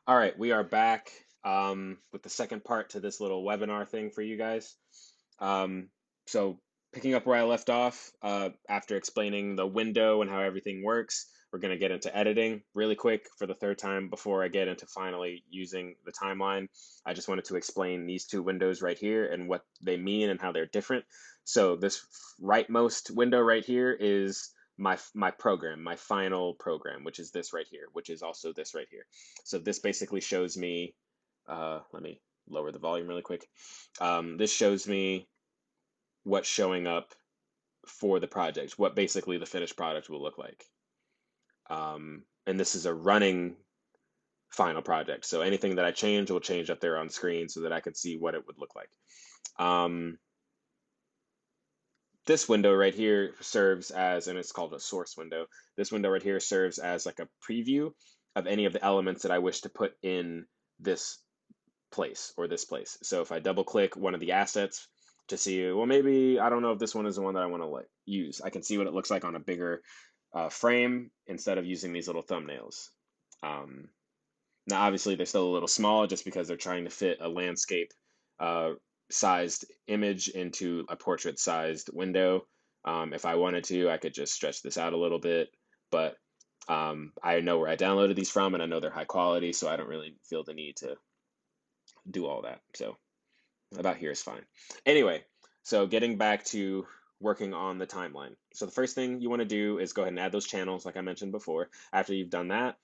All right, we are back with the second part to this little webinar thing for you guys. Um, so picking up where I left off, after explaining the window and how everything works, we're going to get into editing really quick for the third time before I get into finally using the timeline. I just wanted to explain these two windows right here and what they mean and how they're different. So this rightmost window right here is my program, my final program, which is this right here, which is also this right here. So this basically shows me, let me lower the volume really quick. This shows me what's showing up for the project, what basically the finished product will look like. And this is a running final project. So anything that I change will change up there on screen so that I can see what it would look like. This window right here serves as, and it's called a source window. This window right here serves as like a preview of any of the elements that I wish to put in this place or this place. So if I double click one of the assets to see, well, maybe I don't know if this one is the one that I want to like use. I can see what it looks like on a bigger frame instead of using these little thumbnails. Um, Now, obviously, they're still a little small just because they're trying to fit a landscape uh, sized image into a portrait sized window. If I wanted to, I could just stretch this out a little bit, but I know where I downloaded these from and I know they're high quality, so I don't really feel the need to do all that. So about here is fine. Anyway, so getting back to working on the timeline. So the first thing you want to do is go ahead and add those channels, like I mentioned before. After you've done that,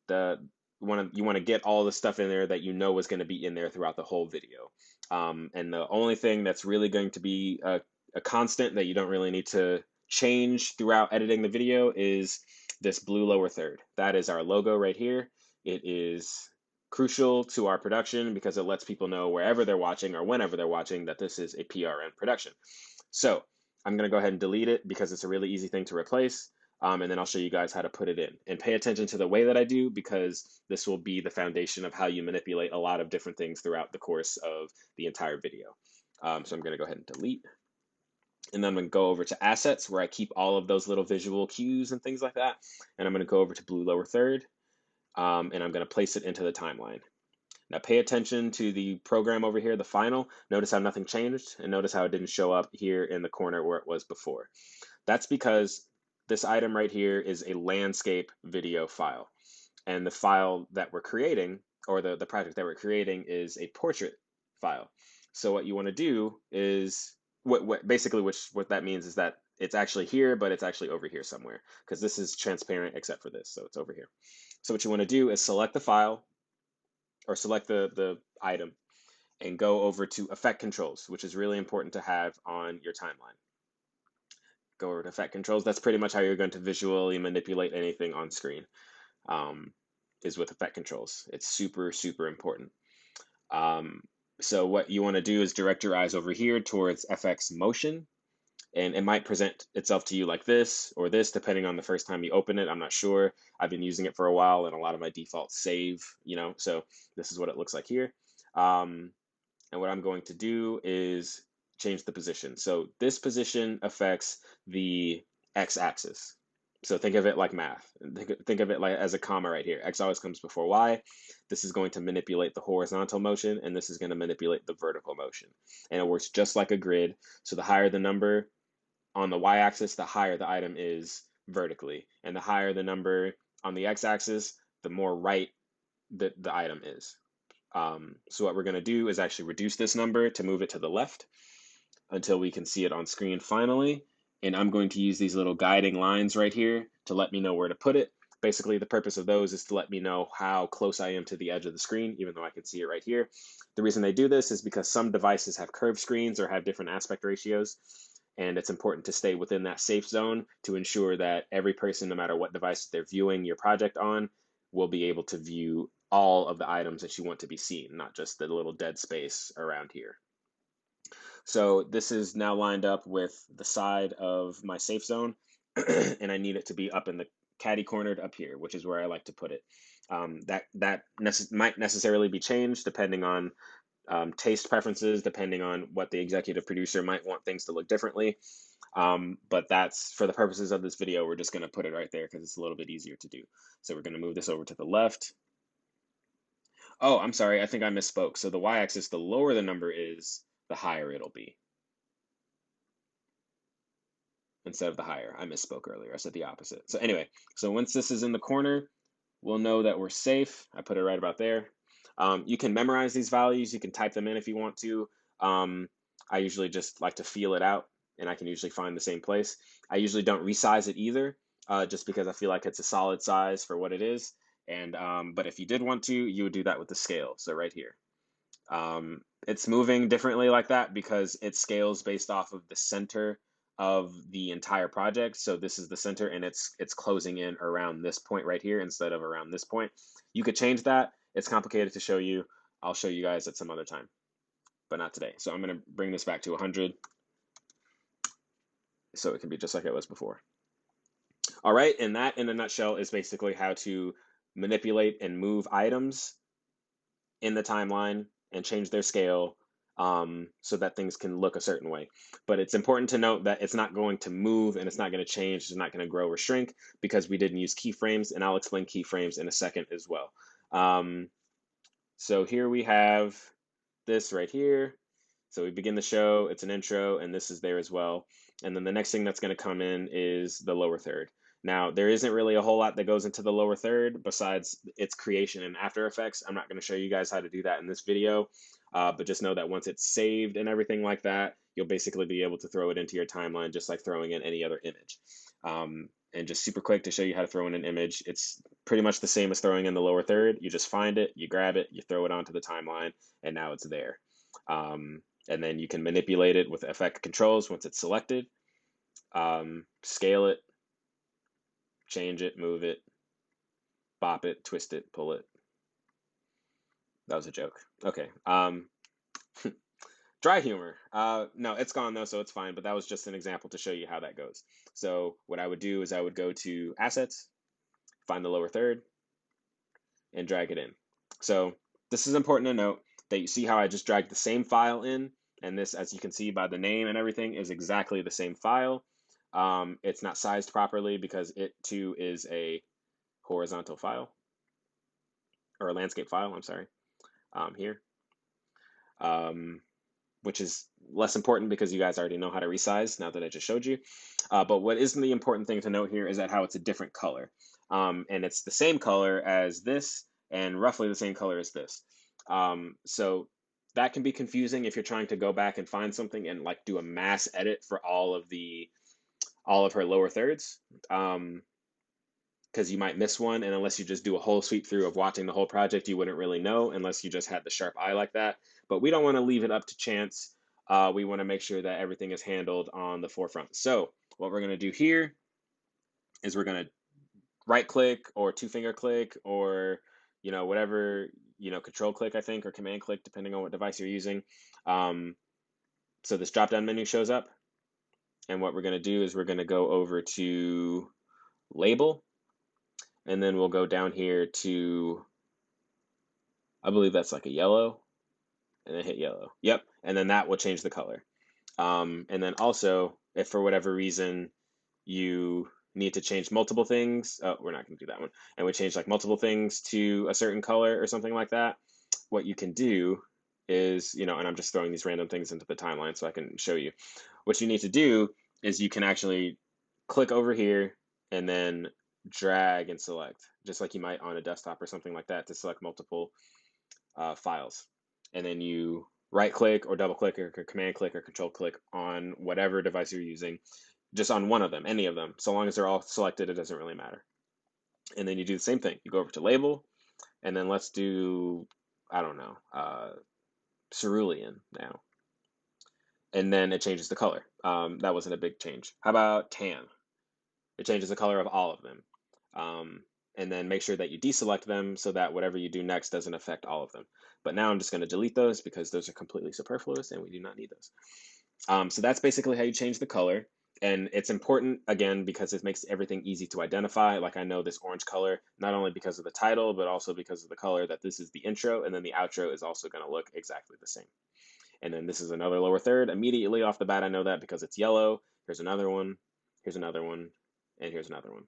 the you want to get all the stuff in there that you know is going to be in there throughout the whole video. And the only thing that's really going to be a constant that you don't really need to change throughout editing the video is this blue lower third. That is our logo right here. It is crucial to our production because it lets people know wherever they're watching or whenever they're watching that this is a PRN production. So I'm going to go ahead and delete it because it's a really easy thing to replace. And then I'll show you guys how to put it in. And pay attention to the way that I do because this will be the foundation of how you manipulate a lot of different things throughout the course of the entire video. So I'm going to go ahead and delete. And then I'm going to go over to assets where I keep all of those little visual cues and things like that. And I'm going to go over to blue lower third. And I'm going to place it into the timeline. Now pay attention to the program over here, the final. Notice how nothing changed, and notice how it didn't show up here in the corner where it was before. That's because this item right here is a landscape video file. And the file that we're creating, or the project that we're creating, is a portrait file. So what you want to do is, basically what that means is that it's actually here, but it's actually over here somewhere, because this is transparent except for this, so it's over here. So what you want to do is select the file, or select the item, and go over to effect controls, which is really important to have on your timeline. Go over to effect controls. That's pretty much how you're going to visually manipulate anything on screen, is with effect controls. It's super, super important. Um, so what you want to do is direct your eyes over here towards FX motion, and it might present itself to you like this or this, depending on the first time you open it. I'm not sure. I've been using it for a while, and a lot of my defaults save, so this is what it looks like here. Um, and what I'm going to do is change the position. So this position affects the x-axis. So think of it like math. Think of it like as a comma right here. X always comes before y. This is going to manipulate the horizontal motion, and this is going to manipulate the vertical motion. And it works just like a grid. So the higher the number on the y-axis, the higher the item is vertically. And the higher the number on the x-axis, the more right the item is. So what we're going to do is actually reduce this number to move it to the left until we can see it on screen finally. And I'm going to use these little guiding lines right here to let me know where to put it. Basically, the purpose of those is to let me know how close I am to the edge of the screen, even though I can see it right here. The reason they do this is because some devices have curved screens or have different aspect ratios, and it's important to stay within that safe zone to ensure that every person, no matter what device they're viewing your project on, will be able to view all of the items that you want to be seen, not just the little dead space around here. So this is now lined up with the side of my safe zone, and I need it to be up in the caddy cornered up here, which is where I like to put it. Might necessarily be changed depending on taste preferences, depending on what the executive producer might want things to look differently. But that's, for the purposes of this video, we're just going to put it right there because it's a little bit easier to do. So we're going to move this over to the left. Oh, I'm sorry. I think I misspoke. So the y-axis, the lower the number is, the higher it'll be instead of the higher. I misspoke earlier. I said the opposite. So anyway, so once this is in the corner, we'll know that we're safe. I put it right about there. You can memorize these values. You can type them in if you want to. I usually just like to feel it out, and I can usually find the same place. I usually don't resize it either, just because I feel like it's a solid size for what it is. And but if you did want to, you would do that with the scale. So right here. It's moving differently like that because it scales based off of the center of the entire project. So this is the center and it's closing in around this point right here instead of around this point. You could change that. It's complicated to show you. I'll show you guys at some other time, but not today. So I'm going to bring this back to 100 so it can be just like it was before. All right, and that in a nutshell is basically how to manipulate and move items in the timeline and change their scale, so that things can look a certain way. But it's important to note that it's not going to move and it's not going to change, it's not going to grow or shrink because we didn't use keyframes, and I'll explain keyframes in a second as well. So here we have this right here. So we begin the show, it's an intro, and this is there as well. And then the next thing that's going to come in is the lower third. Now, there isn't really a whole lot that goes into the lower third besides its creation in After Effects. I'm not going to show you guys how to do that in this video, but just know that once it's saved and everything like that, you'll basically be able to throw it into your timeline just like throwing in any other image. And just super quick to show you how to throw in an image, it's pretty much the same as throwing in the lower third. You just find it, you grab it, you throw it onto the timeline, and now it's there. And then you can manipulate it with effect controls once it's selected. Scale it, change it, move it, bop it, twist it, pull it. That was a joke. Okay. Dry humor. No, it's gone though, so it's fine, but that was just an example to show you how that goes. So what I would do is I would go to Assets, find the lower third, and drag it in. So this is important to note that you see how I just dragged the same file in, and this, as you can see by the name and everything, is exactly the same file. It's not sized properly because it too is a horizontal file, or a landscape file, I'm sorry, here, which is less important because you guys already know how to resize now that I just showed you. But what isn't the important thing to note here is that how it's a different color. And it's the same color as this and roughly the same color as this. So that can be confusing if you're trying to go back and find something and like do a mass edit for all of her lower thirds. Because you might miss one, and unless you just do a whole sweep through of watching the whole project, you wouldn't really know unless you just had the sharp eye like that. But we don't want to leave it up to chance. We want to make sure that everything is handled on the forefront. So what we're going to do here is we're going to right click or two finger click or whatever, control click I think, or command click depending on what device you're using. So this drop down menu shows up, and what we're going to do is we're going to go over to label, and then we'll go down here to, I believe that's like a yellow, and then hit yellow. Yep, and then that will change the color. And then also, if for whatever reason you need to change multiple things, oh, we're not going to do that one, and we change like multiple things to a certain color or something like that, what you can do is, and I'm just throwing these random things into the timeline so I can show you. What you need to do is you can actually click over here and then drag and select, just like you might on a desktop or something like that, to select multiple files. And then you right click or double click or command click or control click on whatever device you're using, just on one of them, any of them. So long as they're all selected, it doesn't really matter. And then you do the same thing. You go over to label, and then let's do, I don't know, cerulean now. And then it changes the color. That wasn't a big change. How about tan? It changes the color of all of them. And then make sure that you deselect them so that whatever you do next doesn't affect all of them. But now I'm just going to delete those because those are completely superfluous and we do not need those. So that's basically how you change the color. And it's important, again, because it makes everything easy to identify. Like I know this orange color, not only because of the title, but also because of the color, that this is the intro, and then the outro is also going to look exactly the same. And then this is another lower third. Immediately off the bat, I know that because it's yellow. Here's another one, here's another one, and here's another one.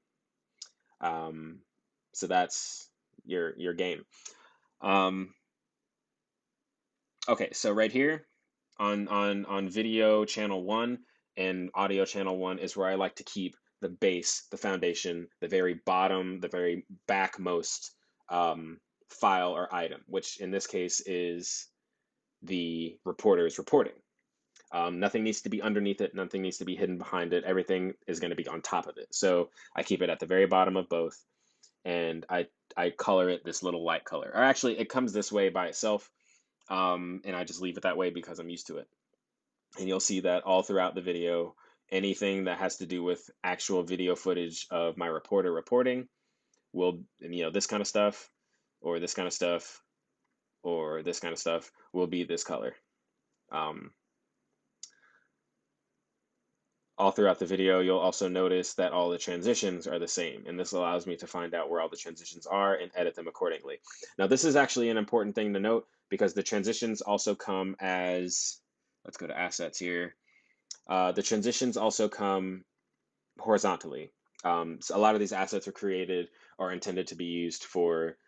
So that's your game. Okay, so right here on video channel 1 and audio channel 1 is where I like to keep the base, the foundation, the very bottom, the very backmost um, file or item, which in this case is the reporter's reporting. Nothing needs to be underneath it. Nothing needs to be hidden behind it. Everything is going to be on top of it. So I keep it at the very bottom of both, and I color it this little light color. Or actually, it comes this way by itself, and I just leave it that way because I'm used to it. And you'll see that all throughout the video, anything that has to do with actual video footage of my reporter reporting will, this kind of stuff, or this kind of stuff, or this kind of stuff will be this color. Um, all throughout the video, you'll also notice that all the transitions are the same, and this allows me to find out where all the transitions are and edit them accordingly. Now, this is actually an important thing to note because the transitions also come as, let's go to assets here. The transitions also come horizontally. So a lot of these assets are created or intended to be used for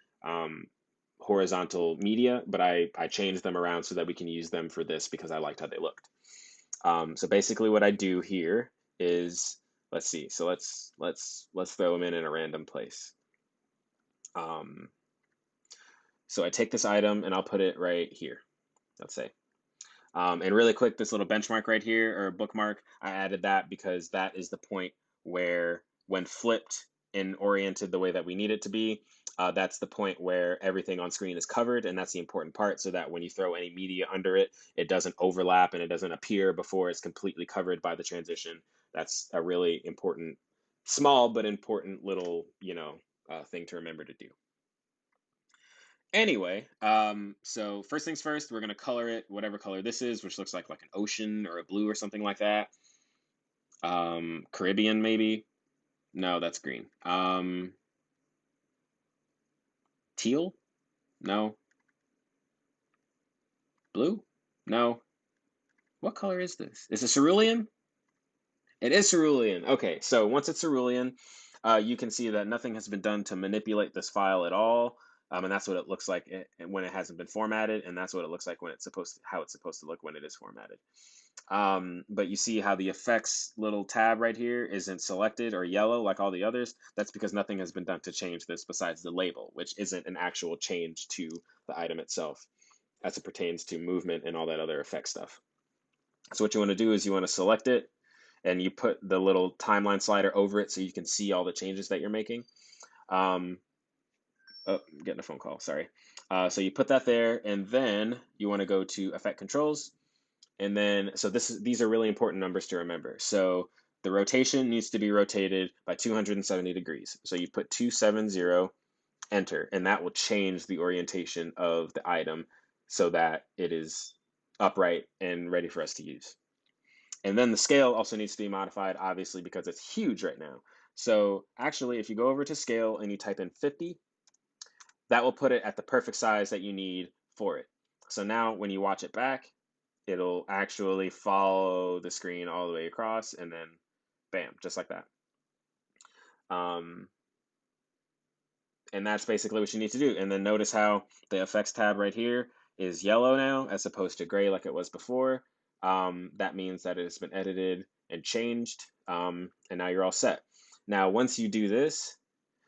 horizontal media, but I changed them around so that we can use them for this because I liked how they looked. So basically what I do here is, let's see, so let's throw them in a random place. So I take this item and I'll put it right here, let's say. And really quick, this little benchmark right here, or bookmark, I added that because that is the point where, when flipped and oriented the way that we need it to be, that's the point where everything on screen is covered, and that's the important part, so that when you throw any media under it, it doesn't overlap and it doesn't appear before it's completely covered by the transition. That's a really important, small but important little, thing to remember to do. Anyway, so first things first, we're gonna color it whatever color this is, which looks like an ocean or a blue or something like that. Caribbean maybe. No, that's green. Teal? No. Blue? No. What color is this? Is it cerulean? It is cerulean. Okay, so once it's cerulean, you can see that nothing has been done to manipulate this file at all. And that's what it looks like when it hasn't been formatted, and that's what it looks like when how it's supposed to look when it is formatted. But you see how the effects little tab right here isn't selected or yellow like all the others. That's because nothing has been done to change this besides the label, which isn't an actual change to the item itself as it pertains to movement and all that other effect stuff. So what you want to do is you want to select it, and you put the little timeline slider over it so you can see all the changes that you're making. Um, oh, I'm getting a phone call, sorry. So you put that there, and then you want to go to Effect Controls, and then, so these are really important numbers to remember. So the rotation needs to be rotated by 270 degrees. So you put 270, enter, and that will change the orientation of the item so that it is upright and ready for us to use. And then the scale also needs to be modified, obviously, because it's huge right now. So actually, if you go over to scale and you type in 50, that will put it at the perfect size that you need for it. So now when you watch it back, it'll actually follow the screen all the way across, and then bam, just like that. And that's basically what you need to do. And then notice how the effects tab right here is yellow now as opposed to gray like it was before. That means that it has been edited and changed, and now you're all set. Now, once you do this,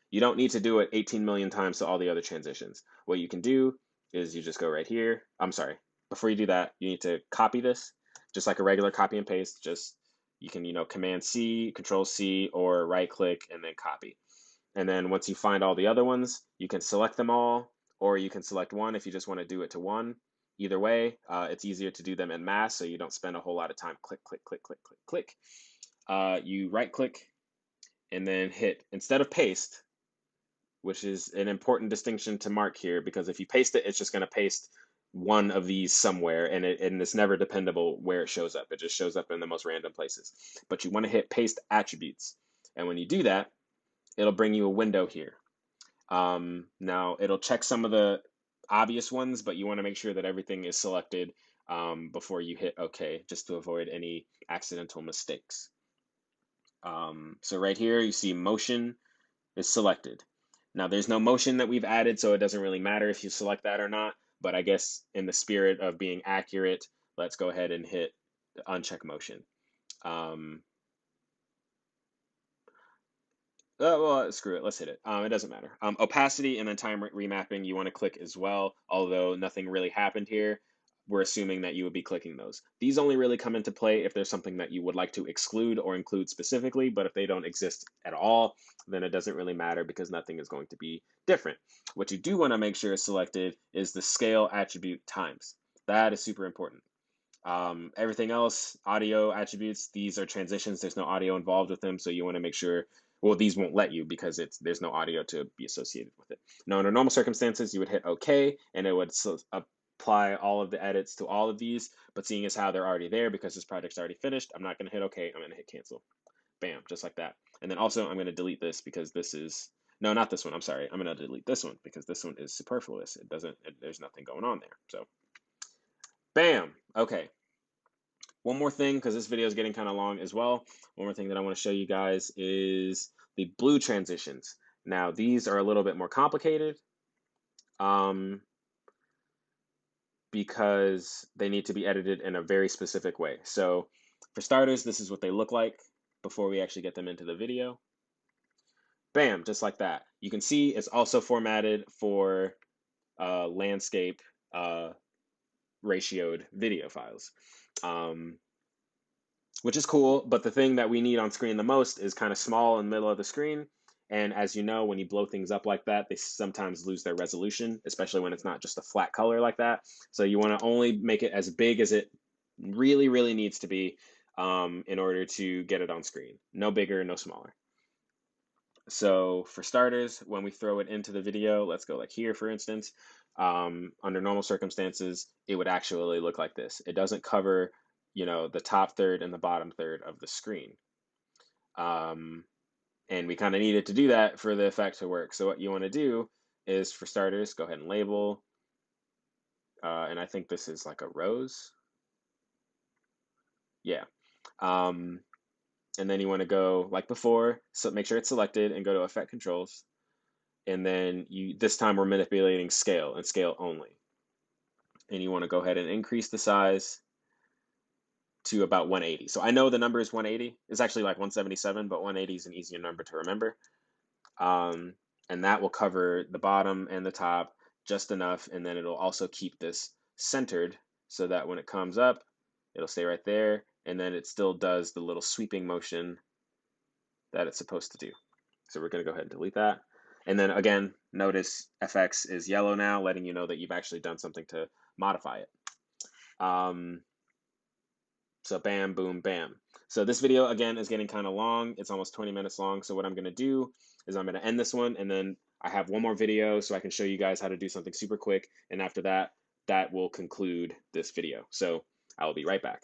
you don't need to do it 18 million times to all the other transitions. What you can do is you just go right here. I'm sorry. Before you do that, you need to copy this, just like a regular copy and paste. Just, you can, Command C, Control C, or right click and then copy. And then once you find all the other ones, you can select them all, or you can select one if you just want to do it to one. Either way, it's easier to do them en masse, so you don't spend a whole lot of time click, click, click, click, click, click. You right click and then hit, instead of paste, which is an important distinction to mark here, because if you paste it, it's just going to paste one of these somewhere, and it's never dependable where it shows up. It just shows up in the most random places. But you want to hit paste attributes. And when you do that, it'll bring you a window here. Now, it'll check some of the obvious ones, but you want to make sure that everything is selected before you hit OK, just to avoid any accidental mistakes. So right here, you see motion is selected. Now, there's no motion that we've added, so it doesn't really matter if you select that or not, but I guess in the spirit of being accurate, let's go ahead and hit uncheck motion. Well, screw it. Let's hit it. It doesn't matter. Opacity and then time remapping, you want to click as well, although nothing really happened here. We're assuming that you would be clicking those. These only really come into play if there's something that you would like to exclude or include specifically, but if they don't exist at all, then it doesn't really matter because nothing is going to be different. What you do want to make sure is selected is the scale attribute times. That is super important. Everything else, audio attributes, these are transitions. There's no audio involved with them, so you want to make sure. Well, these won't let you because there's no audio to be associated with it. Now, under normal circumstances, you would hit OK, and it would apply all of the edits to all of these. But seeing as how they're already there because this project's already finished, I'm not going to hit OK. I'm going to hit cancel. Bam, just like that. And then also, I'm going to delete this because this is no, not this one. I'm sorry. I'm going to delete this one because this one is superfluous. It doesn't. There's nothing going on there. So, bam. Okay. One more thing, because this video is getting kind of long as well. One more thing that I want to show you guys is the blue transitions. Now, these are a little bit more complicated because they need to be edited in a very specific way. So for starters, this is what they look like before we actually get them into the video. Bam, just like that. You can see it's also formatted for landscape ratioed video files. Which is cool, but the thing that we need on screen the most is kind of small in the middle of the screen. And as you know, when you blow things up like that, they sometimes lose their resolution, especially when it's not just a flat color like that. So you want to only make it as big as it really, really needs to be in order to get it on screen. No bigger, no smaller. So for starters, when we throw it into the video, let's go like here, for instance, under normal circumstances, it would actually look like this. It doesn't cover the top third and the bottom third of the screen. And we kind of needed to do that for the effect to work. So what you want to do is, for starters, go ahead and label. And I think this is like a rose. Yeah. And then you want to go like before, so make sure it's selected and go to Effect Controls. And then this time we're manipulating scale and scale only. And you want to go ahead and increase the size to about 180. So I know the number is 180. It's actually like 177, but 180 is an easier number to remember. And that will cover the bottom and the top just enough, and then it'll also keep this centered so that when it comes up, it'll stay right there, and then it still does the little sweeping motion that it's supposed to do. So we're going to go ahead and delete that. And then again, notice FX is yellow now, letting you know that you've actually done something to modify it. So bam, boom, bam. So this video, again, is getting kind of long. It's almost 20 minutes long. So what I'm going to do is I'm going to end this one, and then I have one more video so I can show you guys how to do something super quick. And after that, that will conclude this video. So I will be right back.